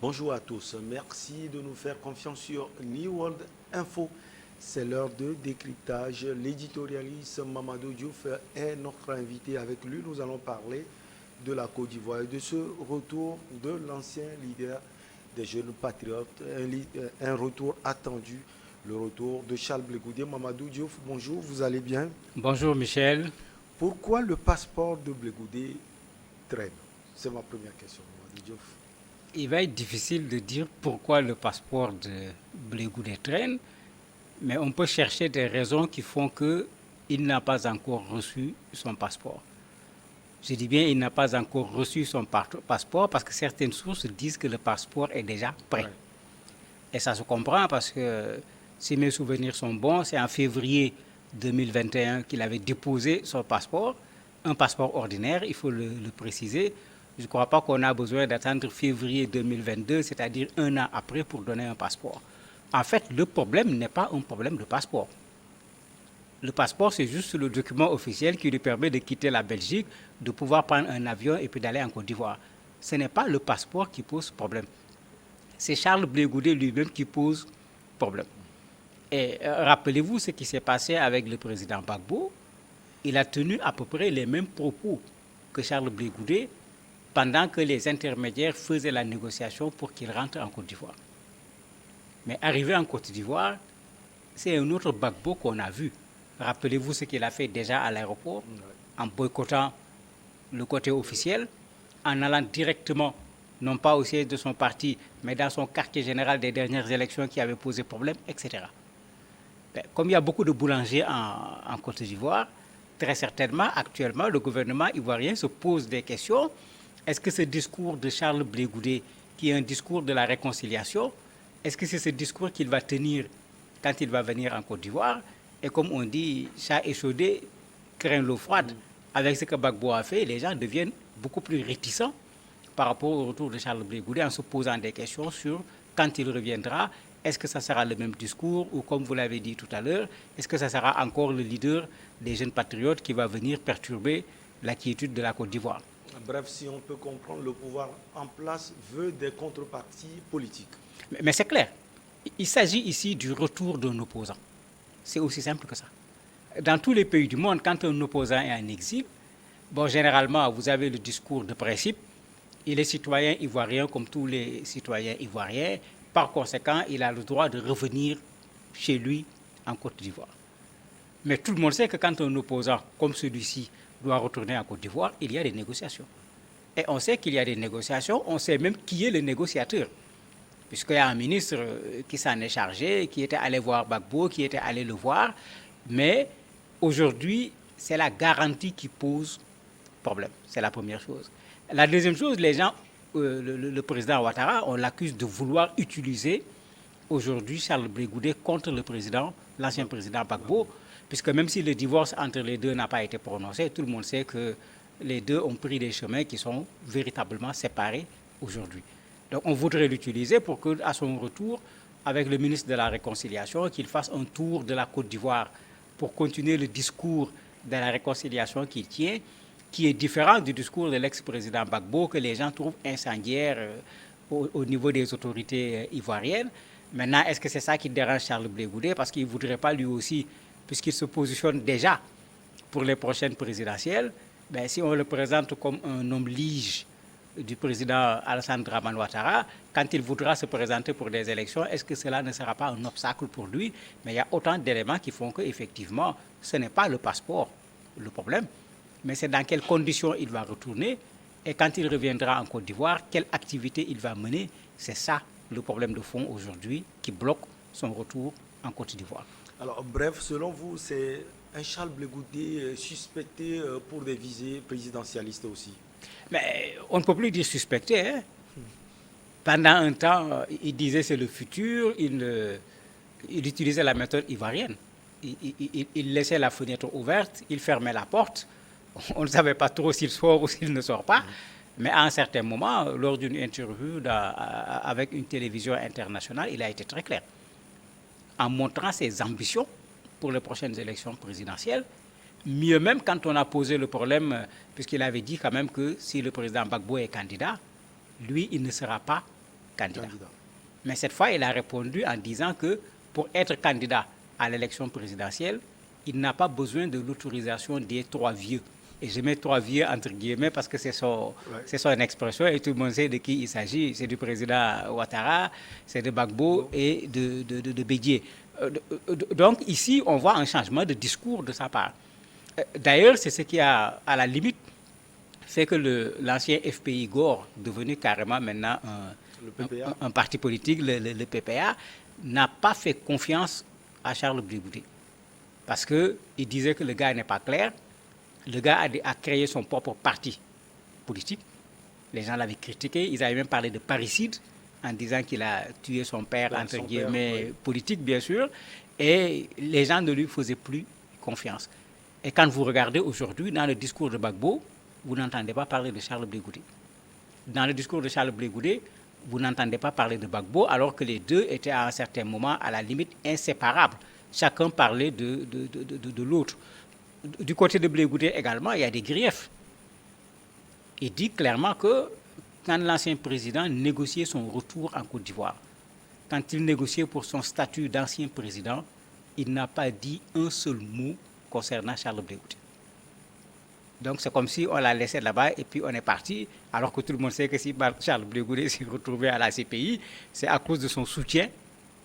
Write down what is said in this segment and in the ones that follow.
Bonjour à tous, merci de nous faire confiance sur New World Info. C'est l'heure de décryptage. L'éditorialiste Mamadou Diouf est notre invité. Avec lui, nous allons parler de la Côte d'Ivoire et de ce retour de l'ancien leader des jeunes patriotes. Un retour attendu, le retour de Charles Blé Goudé. Mamadou Diouf, bonjour, vous allez bien? Bonjour Michel. Pourquoi le passeport de Blé Goudé traîne? C'est ma première question, Mamadou Diouf. Il va être difficile de dire pourquoi le passeport de Blé Goudé traîne, mais on peut chercher des raisons qui font qu'il n'a pas encore reçu son passeport. Je dis bien il n'a pas encore reçu son passeport parce que certaines sources disent que le passeport est déjà prêt. Ouais. Et ça se comprend parce que, si mes souvenirs sont bons, c'est en février 2021 qu'il avait déposé son passeport, un passeport ordinaire, il faut le préciser. Je ne crois pas qu'on a besoin d'attendre février 2022, c'est-à-dire un an après, pour donner un passeport. En fait, le problème n'est pas un problème de passeport. Le passeport, c'est juste le document officiel qui lui permet de quitter la Belgique, de pouvoir prendre un avion et puis d'aller en Côte d'Ivoire. Ce n'est pas le passeport qui pose problème. C'est Charles Blé Goudé lui-même qui pose problème. Et rappelez-vous ce qui s'est passé avec le président Gbagbo. Il a tenu à peu près les mêmes propos que Charles Blé Goudé pendant que les intermédiaires faisaient la négociation pour qu'il rentre en Côte d'Ivoire. Mais arrivé en Côte d'Ivoire, c'est un autre Gbagbo qu'on a vu. Rappelez-vous ce qu'il a fait déjà à l'aéroport, en boycottant le côté officiel, en allant directement, non pas au siège de son parti, mais dans son quartier général des dernières élections qui avait posé problème, etc. Comme il y a beaucoup de boulangers en Côte d'Ivoire, très certainement, actuellement, le gouvernement ivoirien se pose des questions. Est-ce que ce discours de Charles Blé Goudé, qui est un discours de la réconciliation, est-ce que c'est ce discours qu'il va tenir quand il va venir en Côte d'Ivoire? Et comme on dit, chat échaudé craint l'eau froide. Avec ce que Gbagbo a fait, les gens deviennent beaucoup plus réticents par rapport au retour de Charles Blé Goudé en se posant des questions sur quand il reviendra. Est-ce que ça sera le même discours ou, comme vous l'avez dit tout à l'heure, est-ce que ça sera encore le leader des jeunes patriotes qui va venir perturber la quiétude de la Côte d'Ivoire? Bref, si on peut comprendre, le pouvoir en place veut des contreparties politiques. Mais c'est clair. Il s'agit ici du retour d'un opposant. C'est aussi simple que ça. Dans tous les pays du monde, quand un opposant est en exil, généralement, vous avez le discours de principe. Il est citoyen ivoirien comme tous les citoyens ivoiriens. Par conséquent, il a le droit de revenir chez lui en Côte d'Ivoire. Mais tout le monde sait que quand un opposant comme celui-ci doit retourner en Côte d'Ivoire, il y a des négociations. Et on sait qu'il y a des négociations, on sait même qui est le négociateur. Puisqu'il y a un ministre qui s'en est chargé, qui était allé voir Gbagbo, qui était allé le voir. Mais aujourd'hui, c'est la garantie qui pose problème. C'est la première chose. La deuxième chose, les gens, le président Ouattara, on l'accuse de vouloir utiliser aujourd'hui Charles Blé Goudé contre le président, l'ancien président Gbagbo, puisque même si le divorce entre les deux n'a pas été prononcé, tout le monde sait que les deux ont pris des chemins qui sont véritablement séparés aujourd'hui. Donc on voudrait l'utiliser pour qu'à son retour, avec le ministre de la Réconciliation, qu'il fasse un tour de la Côte d'Ivoire pour continuer le discours de la réconciliation qu'il tient, qui est différent du discours de l'ex-président Gbagbo, que les gens trouvent incendiaire au niveau des autorités ivoiriennes. Maintenant, est-ce que c'est ça qui dérange Charles Blé Goudé? Parce qu'il ne voudrait pas lui aussi, puisqu'il se positionne déjà pour les prochaines présidentielles, si on le présente comme un homme lige du président Alassane Dramane Ouattara, quand il voudra se présenter pour des élections, est-ce que cela ne sera pas un obstacle pour lui? Mais il y a autant d'éléments qui font qu'effectivement, ce n'est pas le passeport le problème, mais c'est dans quelles conditions il va retourner et quand il reviendra en Côte d'Ivoire, quelle activité il va mener. C'est ça le problème de fond aujourd'hui qui bloque son retour en Côte d'Ivoire. Alors, bref, selon vous, c'est un Charles Blé Goudé suspecté pour des visées présidentialistes aussi? Mais on ne peut plus dire suspecté. Hein? Pendant un temps, il disait c'est le futur, il utilisait la méthode ivoirienne. Il laissait la fenêtre ouverte, il fermait la porte. On ne savait pas trop s'il sort ou s'il ne sort pas. Mais à un certain moment, lors d'une interview avec une télévision internationale, il a été très clair. En montrant ses ambitions pour les prochaines élections présidentielles, mieux même quand on a posé le problème, puisqu'il avait dit quand même que si le président Gbagbo est candidat, lui, il ne sera pas candidat. Mais cette fois, il a répondu en disant que pour être candidat à l'élection présidentielle, il n'a pas besoin de l'autorisation des 3 vieux. Et je mets 3 vieux entre guillemets parce que c'est son expression et tout le monde sait de qui il s'agit. C'est du président Ouattara, c'est de Gbagbo et de Bédié. Donc ici, on voit un changement de discours de sa part. D'ailleurs, c'est ce qui a, à la limite, fait que l'ancien FPI Gore, devenu carrément maintenant un parti politique, le PPA, n'a pas fait confiance à Charles Blé Goudé. Parce qu'il disait que le gars n'est pas clair. Le gars a créé son propre parti politique. Les gens l'avaient critiqué. Ils avaient même parlé de parricide en disant qu'il a tué son père, entre guillemets, politique, bien sûr. Et les gens ne lui faisaient plus confiance. Et quand vous regardez aujourd'hui, dans le discours de Gbagbo, vous n'entendez pas parler de Charles Blé Goudé. Dans le discours de Charles Blé Goudé, vous n'entendez pas parler de Gbagbo, alors que les deux étaient à un certain moment, à la limite, inséparables. Chacun parlait de l'autre. Du côté de Blé Goudé également, il y a des griefs. Il dit clairement que quand l'ancien président négociait son retour en Côte d'Ivoire, quand il négociait pour son statut d'ancien président, il n'a pas dit un seul mot concernant Charles Blé Goudé. Donc c'est comme si on l'a laissé là-bas et puis on est parti, alors que tout le monde sait que si Charles Blé Goudé s'est retrouvé à la CPI, c'est à cause de son soutien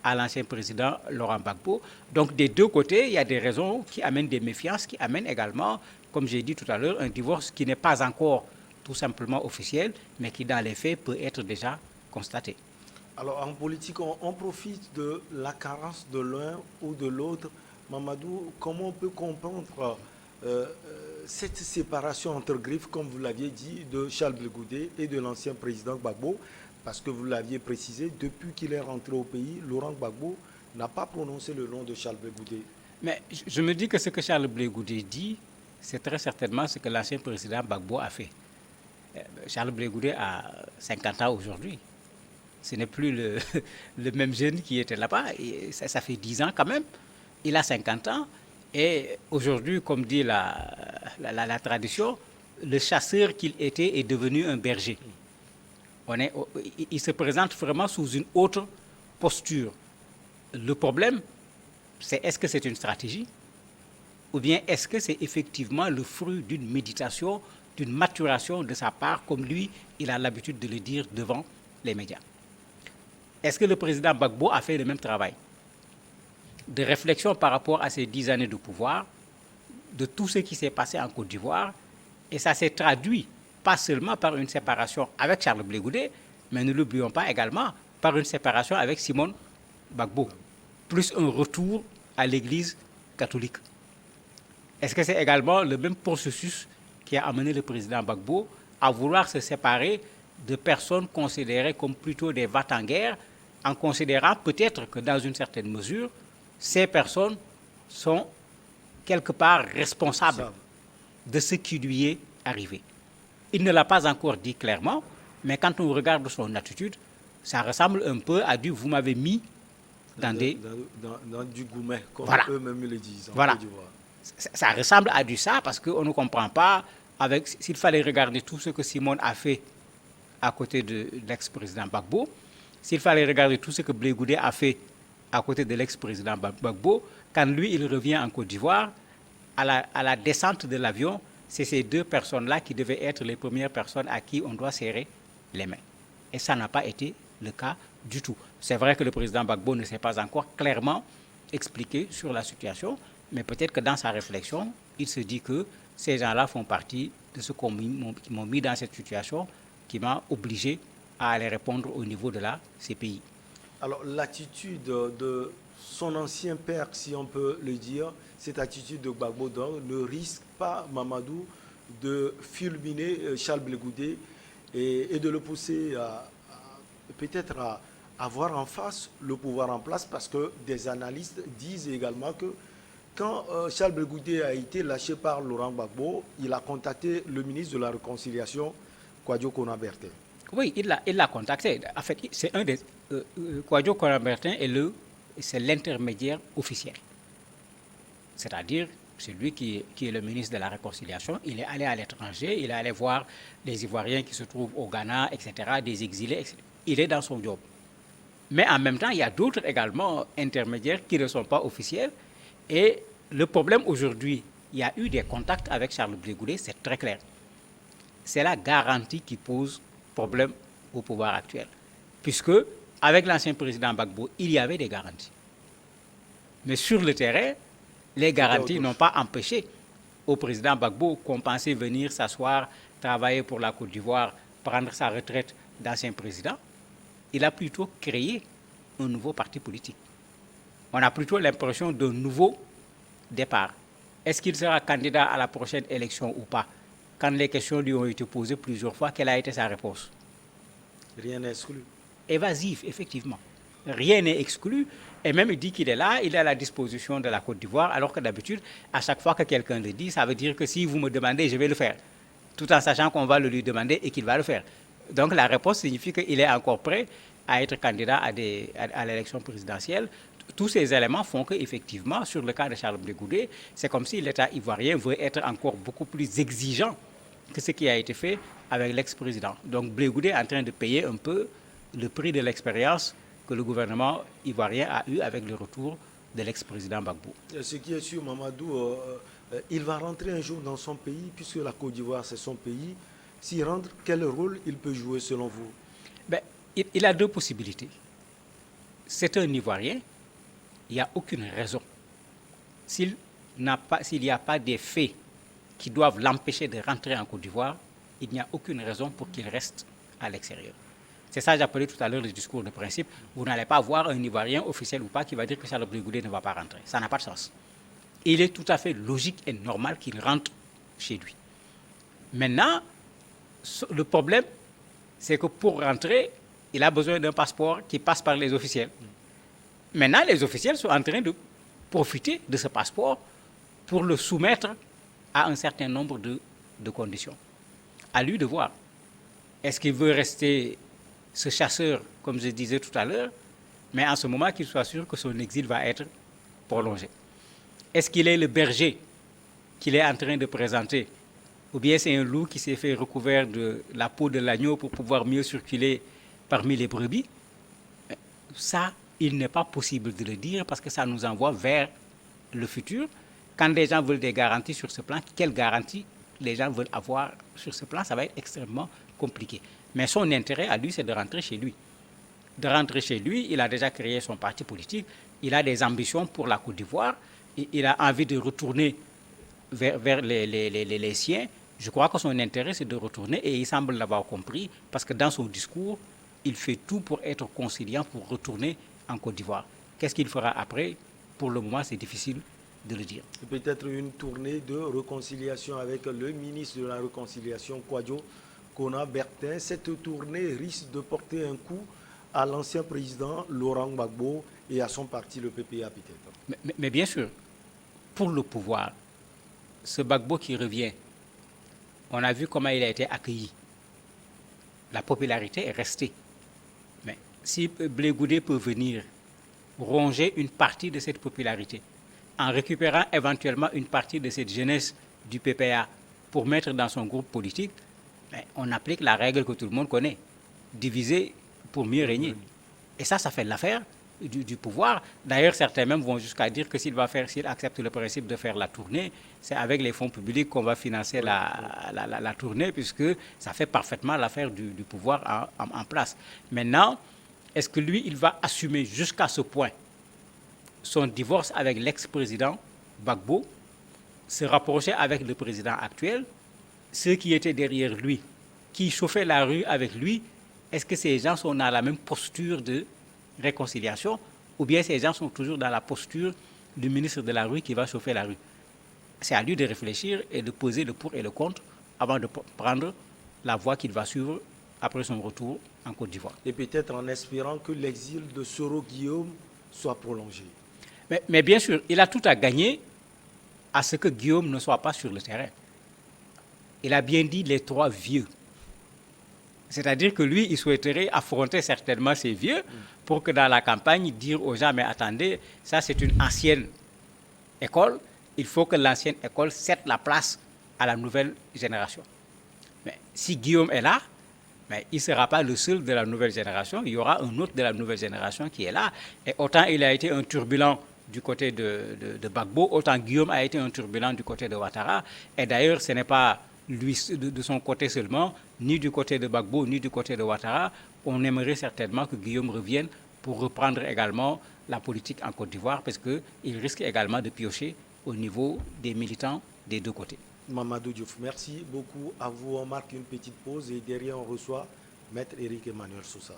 à l'ancien président Laurent Gbagbo. Donc des deux côtés, il y a des raisons qui amènent des méfiances, qui amènent également, comme j'ai dit tout à l'heure, un divorce qui n'est pas encore tout simplement officiel, mais qui dans les faits peut être déjà constaté. Alors en politique, on profite de la carence de l'un ou de l'autre. Mamadou, comment on peut comprendre cette séparation entre griffes, comme vous l'aviez dit, de Charles Blé Goudé et de l'ancien président Gbagbo? Parce que vous l'aviez précisé, depuis qu'il est rentré au pays, Laurent Gbagbo n'a pas prononcé le nom de Charles Blé Goudé. Mais je me dis que ce que Charles Blé Goudé dit, c'est très certainement ce que l'ancien président Gbagbo a fait. Charles Blé Goudé a 50 ans aujourd'hui. Ce n'est plus le même jeune qui était là-bas. Ça fait 10 ans quand même. Il a 50 ans. Et aujourd'hui, comme dit la tradition, le chasseur qu'il était est devenu un berger. Il se présente vraiment sous une autre posture. Le problème, c'est est-ce que c'est une stratégie ou bien est-ce que c'est effectivement le fruit d'une méditation, d'une maturation de sa part, comme lui, il a l'habitude de le dire devant les médias. Est-ce que le président Gbagbo a fait le même travail de réflexion par rapport à ces 10 années de pouvoir, de tout ce qui s'est passé en Côte d'Ivoire, et ça s'est traduit pas seulement par une séparation avec Charles Blé Goudé, mais ne l'oublions pas également par une séparation avec Simone Gbagbo, plus un retour à l'Église catholique. Est-ce que c'est également le même processus qui a amené le président Gbagbo à vouloir se séparer de personnes considérées comme plutôt des va-t-en-guerre, en considérant peut-être que dans une certaine mesure, ces personnes sont quelque part responsables de ce qui lui est arrivé. Il ne l'a pas encore dit clairement, mais quand on regarde son attitude, ça ressemble un peu à du « vous m'avez mis dans du goumet, comme voilà. Eux-mêmes le disent. Voilà. Ça ressemble à du ça parce qu'on ne comprend pas, s'il fallait regarder tout ce que Simone a fait à côté de l'ex-président Gbagbo, s'il fallait regarder tout ce que Blé Goudé a fait à côté de l'ex-président Gbagbo, quand lui, il revient en Côte d'Ivoire, à la descente de l'avion, c'est ces deux personnes-là qui devaient être les premières personnes à qui on doit serrer les mains. Et ça n'a pas été le cas du tout. C'est vrai que le président Gbagbo ne s'est pas encore clairement expliqué sur la situation, mais peut-être que dans sa réflexion, il se dit que ces gens-là font partie de ceux qui m'ont mis dans cette situation, qui m'a obligé à aller répondre au niveau de la CPI. Alors l'attitude de son ancien père, si on peut le dire, cette attitude de Gbagbo ne risque pas, Mamadou, de fulminer Charles Blé Goudé et de le pousser peut-être à avoir en face le pouvoir en place, parce que des analystes disent également que quand Charles Blé Goudé a été lâché par Laurent Gbagbo, il a contacté le ministre de la Réconciliation, Kwadwo Konabertin. Oui, il l'a contacté. En fait, c'est un des... Kwadwo Konabertin c'est l'intermédiaire officiel. C'est-à-dire, c'est lui qui est le ministre de la Réconciliation. Il est allé à l'étranger, il est allé voir les Ivoiriens qui se trouvent au Ghana, etc., des exilés, etc. il est dans son job. Mais en même temps, il y a d'autres également intermédiaires qui ne sont pas officiels. Et le problème aujourd'hui, il y a eu des contacts avec Charles Blé Goudé, c'est très clair. C'est la garantie qui pose problème au pouvoir actuel. Puisque, avec l'ancien président Gbagbo, il y avait des garanties. Mais sur le terrain, les garanties n'ont pas empêché au président Gbagbo qu'on pensait venir s'asseoir, travailler pour la Côte d'Ivoire, prendre sa retraite d'ancien président. Il a plutôt créé un nouveau parti politique. On a plutôt l'impression d'un nouveau départ. Est-ce qu'il sera candidat à la prochaine élection ou pas? Quand les questions lui ont été posées plusieurs fois, quelle a été sa réponse? Rien n'est exclu. Évasif, effectivement. Rien n'est exclu. Et même il dit qu'il est là, il est à la disposition de la Côte d'Ivoire, alors que d'habitude, à chaque fois que quelqu'un le dit, ça veut dire que si vous me demandez, je vais le faire. Tout en sachant qu'on va le lui demander et qu'il va le faire. Donc la réponse signifie qu'il est encore prêt à être candidat à l'élection présidentielle. Tous ces éléments font qu'effectivement, sur le cas de Charles Blé Goudé, c'est comme si l'État ivoirien veut être encore beaucoup plus exigeant que ce qui a été fait avec l'ex-président. Donc Blé Goudé est en train de payer un peu le prix de l'expérience que le gouvernement ivoirien a eu avec le retour de l'ex-président Gbagbo. Ce qui est sûr, Mamadou, il va rentrer un jour dans son pays, puisque la Côte d'Ivoire, c'est son pays. S'il rentre, quel rôle il peut jouer selon vous? Ben, il a deux possibilités. C'est un Ivoirien, il n'y a aucune raison. S'il n'y a pas des faits qui doivent l'empêcher de rentrer en Côte d'Ivoire, il n'y a aucune raison pour qu'il reste à l'extérieur. C'est ça que j'appelais tout à l'heure le discours de principe. Vous n'allez pas voir un Ivoirien, officiel ou pas, qui va dire que Charles Blé Goudé ne va pas rentrer. Ça n'a pas de sens. Il est tout à fait logique et normal qu'il rentre chez lui. Maintenant, le problème, c'est que pour rentrer, il a besoin d'un passeport qui passe par les officiels. Maintenant, les officiels sont en train de profiter de ce passeport pour le soumettre à un certain nombre de conditions. À lui de voir. Est-ce qu'il veut rester ce chasseur, comme je disais tout à l'heure, mais en ce moment qu'il soit sûr que son exil va être prolongé? Est-ce qu'il est le berger qu'il est en train de présenter? Ou bien c'est un loup qui s'est fait recouvert de la peau de l'agneau pour pouvoir mieux circuler parmi les brebis? Ça, il n'est pas possible de le dire parce que ça nous envoie vers le futur. Quand des gens veulent des garanties sur ce plan, quelles garanties les gens veulent avoir sur ce plan? Ça va être extrêmement compliqué. Mais son intérêt à lui, c'est de rentrer chez lui. De rentrer chez lui, il a déjà créé son parti politique, il a des ambitions pour la Côte d'Ivoire, il a envie de retourner vers les siens. Je crois que son intérêt, c'est de retourner et il semble l'avoir compris parce que dans son discours, il fait tout pour être conciliant, pour retourner en Côte d'Ivoire. Qu'est-ce qu'il fera après? Pour le moment, c'est difficile de le dire. Peut-être une tournée de réconciliation avec le ministre de la Réconciliation, Kwadjo Kona Bertin. Cette tournée risque de porter un coup à l'ancien président Laurent Gbagbo et à son parti, le PPA peut-être. Mais bien sûr, pour le pouvoir, ce Gbagbo qui revient, on a vu comment il a été accueilli. La popularité est restée. Mais si Blé Goudé peut venir ronger une partie de cette popularité, en récupérant éventuellement une partie de cette jeunesse du PPA pour mettre dans son groupe politique, on applique la règle que tout le monde connaît, diviser pour mieux régner. Et ça fait l'affaire du pouvoir. D'ailleurs, certains même vont jusqu'à dire que s'il accepte le principe de faire la tournée, c'est avec les fonds publics qu'on va financer la tournée, puisque ça fait parfaitement l'affaire du pouvoir en place. Maintenant, est-ce que lui, il va assumer jusqu'à ce point son divorce avec l'ex-président Gbagbo, se rapprocher avec le président actuel, ceux qui étaient derrière lui, qui chauffaient la rue avec lui, est-ce que ces gens sont dans la même posture de réconciliation ou bien ces gens sont toujours dans la posture du ministre de la rue qui va chauffer la rue? C'est à lui de réfléchir et de poser le pour et le contre avant de prendre la voie qu'il va suivre après son retour en Côte d'Ivoire. Et peut-être en espérant que l'exil de Soro Guillaume soit prolongé. Mais bien sûr, il a tout à gagner à ce que Guillaume ne soit pas sur le terrain. Il a bien dit les trois vieux. C'est-à-dire que lui, il souhaiterait affronter certainement ces vieux pour que dans la campagne, dire aux gens, mais attendez, ça c'est une ancienne école, il faut que l'ancienne école cède la place à la nouvelle génération. Mais si Guillaume est là, Mais il ne sera pas le seul de la nouvelle génération. Il y aura un autre de la nouvelle génération qui est là. Et autant il a été un turbulent du côté de Gbagbo, autant Guillaume a été un turbulent du côté de Ouattara. Et d'ailleurs, ce n'est pas lui de son côté seulement, ni du côté de Gbagbo, ni du côté de Ouattara. On aimerait certainement que Guillaume revienne pour reprendre également la politique en Côte d'Ivoire, parce qu'il risque également de piocher au niveau des militants des deux côtés. Mamadou Diouf, merci beaucoup à vous. On marque une petite pause et derrière on reçoit Maître Éric Emmanuel Sousa.